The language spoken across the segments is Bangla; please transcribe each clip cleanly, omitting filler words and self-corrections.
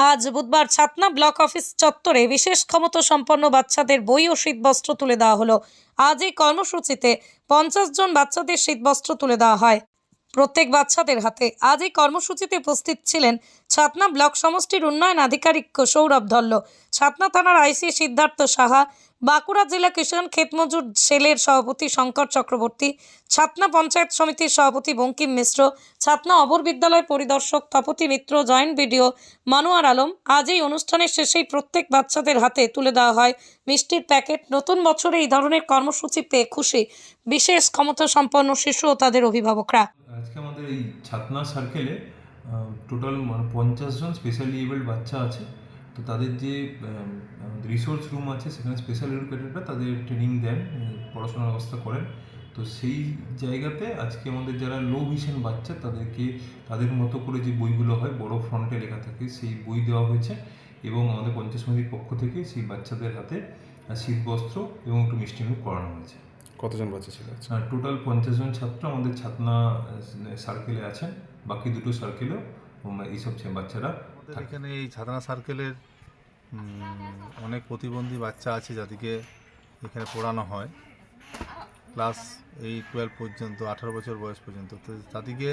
আজ বুধবার ছাতনা ব্লক অফিস চত্বরে বিশেষ ক্ষমতা সম্পন্ন বাচ্চাদের বই ও শীতবস্ত্র তুলে দেওয়া হলো। আজ এই কর্মসূচিতে 50 জন বাচ্চাদের শীতবস্ত্র তুলে দেওয়া হয় প্রত্যেক বাচ্চাদের হাতে। আজ এই কর্মসূচিতে উপস্থিত ছিলেন ছাতনা ব্লক সমষ্টির উন্নয়ন আধিকারিক সৌরভ ধল্ল, ছাতনা থানার আইসি সিদ্ধার্থ সাহা, বাঁকুড়া জেলা কিষাণ ক্ষেতমজুর সেলের সভাপতি শঙ্কর চক্রবর্তী, ছাতনা পঞ্চায়েত সমিতির সভাপতি বঙ্কিম মিশ্র, ছাতনা অবর বিদ্যালয় পরিদর্শক তপতি মিত্র, জয়েন্ট বিডিও মানুয়ার আলম। আজ এই অনুষ্ঠানের শেষেই প্রত্যেক বাচ্চাদের হাতে তুলে দেওয়া হয় মিষ্টির প্যাকেট। নতুন বছরে এই ধরনের কর্মসূচি পেয়ে খুশি বিশেষ ক্ষমতা সম্পন্ন শিশু ও তাদের অভিভাবকরা। আজকে আমাদের এই ছাতনা সার্কেলে টোটাল 50 জন স্পেশালি এবলড বাচ্চা আছে। তো তাদের যে রিসোর্স রুম আছে সেখানে স্পেশাল এডুকেটররা তাদের ট্রেনিং দেন, পড়াশোনার ব্যবস্থা করেন। তো সেই জায়গাতে আজকে আমাদের যারা লো ভিশন বাচ্চা তাদেরকে তাদের মতো করে যে বইগুলো হয় বড় ফ্রন্টে লেখা থাকে সেই বই দেওয়া হয়েছে এবং আমাদের পঞ্চায়েত সমিতির পক্ষ থেকে সেই বাচ্চাদের হাতে শীতবস্ত্র এবং একটু মিষ্টিমুখ করানো হয়েছে। কতজন বাচ্চা ছিল? টোটাল 50 জন ছাত্র আমাদের ছাতনা সার্কেলে আছেন, বাকি দুটো সার্কেলেও এইসব বাচ্চারা আমাদের এখানে এই ছাতনা সার্কেলের অনেক প্রতিবন্ধী বাচ্চা আছে যাদেরকে এখানে পড়ানো হয় ক্লাস 8-12 পর্যন্ত, 18 বছর বয়স পর্যন্ত। তো তাদেরকে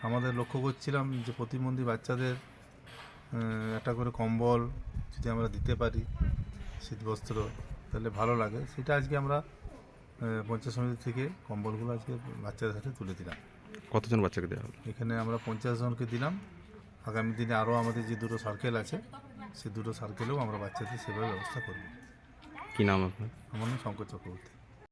আমাদের লক্ষ্য করছিলাম যে প্রতিবন্ধী বাচ্চাদের একটা করে কম্বল যদি আমরা দিতে পারি, শীতবস্ত্র, তাহলে ভালো লাগে। সেটা আজকে আমরা পঞ্চায়েত সমিতি থেকে কম্বলগুলো আজকে বাচ্চাদের সাথে তুলে দিলাম। কতজন বাচ্চাকে দেওয়া হলো? এখানে আমরা 50 জনকে দিলাম। আগামী দিনে আরও আমাদের যে দুটো সার্কেল আছে সেই দুটো সার্কেলেও আমরা বাচ্চাদের সেভাবে ব্যবস্থা করব। কী নাম আপনার? আমার নাম শঙ্কর চক্রবর্তী।